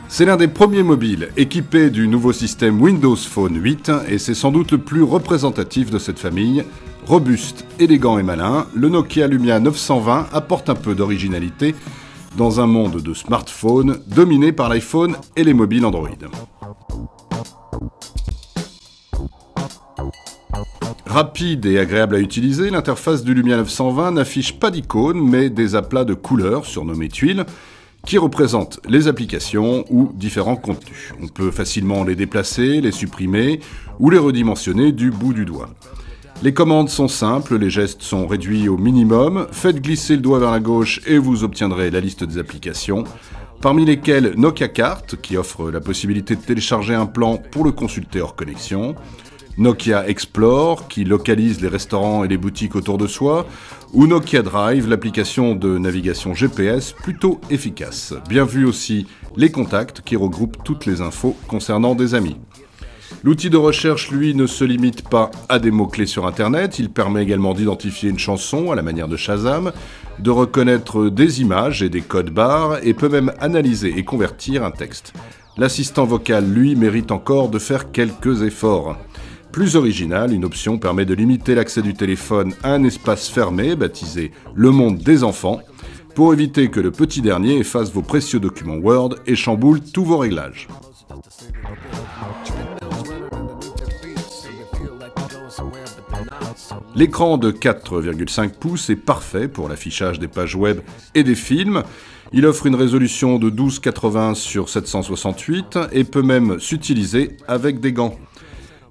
C'est l'un des premiers mobiles équipés du nouveau système Windows Phone 8 et c'est sans doute le plus représentatif de cette famille. Robuste, élégant et malin, le Nokia Lumia 920 apporte un peu d'originalité dans un monde de smartphones dominé par l'iPhone et les mobiles Android. Rapide et agréable à utiliser, l'interface du Lumia 920 n'affiche pas d'icônes mais des aplats de couleurs surnommés tuiles, qui représentent les applications ou différents contenus. On peut facilement les déplacer, les supprimer ou les redimensionner du bout du doigt. Les commandes sont simples, les gestes sont réduits au minimum. Faites glisser le doigt vers la gauche et vous obtiendrez la liste des applications, parmi lesquelles Nokia Cart, qui offre la possibilité de télécharger un plan pour le consulter hors connexion, Nokia Explore, qui localise les restaurants et les boutiques autour de soi, ou Nokia Drive, l'application de navigation GPS plutôt efficace. Bien vu aussi les contacts qui regroupent toutes les infos concernant des amis. L'outil de recherche, lui, ne se limite pas à des mots-clés sur Internet, il permet également d'identifier une chanson à la manière de Shazam, de reconnaître des images et des codes barres, et peut même analyser et convertir un texte. L'assistant vocal, lui, mérite encore de faire quelques efforts. Plus original, une option permet de limiter l'accès du téléphone à un espace fermé, baptisé « Le monde des enfants », pour éviter que le petit dernier efface vos précieux documents Word et chamboule tous vos réglages. L'écran de 4,5 pouces est parfait pour l'affichage des pages web et des films. Il offre une résolution de 1280 sur 768 et peut même s'utiliser avec des gants.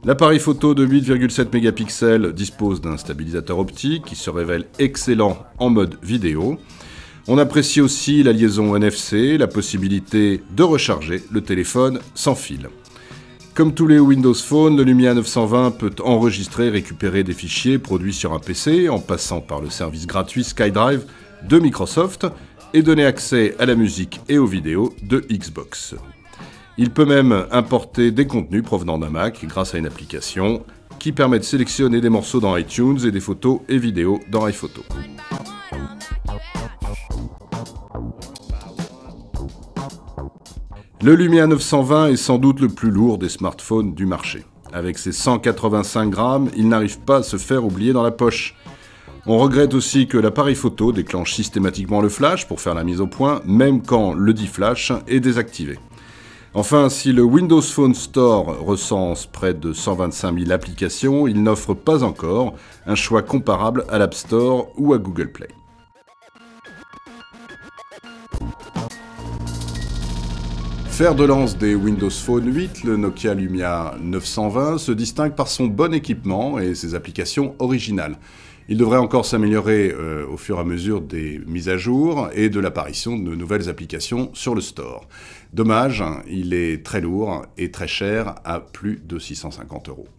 L'appareil photo de 8,7 mégapixels dispose d'un stabilisateur optique qui se révèle excellent en mode vidéo. On apprécie aussi la liaison NFC, la possibilité de recharger le téléphone sans fil. Comme tous les Windows Phone, le Lumia 920 peut enregistrer et récupérer des fichiers produits sur un PC en passant par le service gratuit SkyDrive de Microsoft et donner accès à la musique et aux vidéos de Xbox. Il peut même importer des contenus provenant d'un Mac grâce à une application qui permet de sélectionner des morceaux dans iTunes et des photos et vidéos dans iPhoto. Le Lumia 920 est sans doute le plus lourd des smartphones du marché. Avec ses 185 grammes, il n'arrive pas à se faire oublier dans la poche. On regrette aussi que l'appareil photo déclenche systématiquement le flash pour faire la mise au point, même quand le dit flash est désactivé. Enfin, si le Windows Phone Store recense près de 125 000 applications, il n'offre pas encore un choix comparable à l'App Store ou à Google Play. Fer de lance des Windows Phone 8, le Nokia Lumia 920 se distingue par son bon équipement et ses applications originales. Il devrait encore s'améliorer au fur et à mesure des mises à jour et de l'apparition de nouvelles applications sur le store. Dommage, il est très lourd et très cher à plus de 650 €.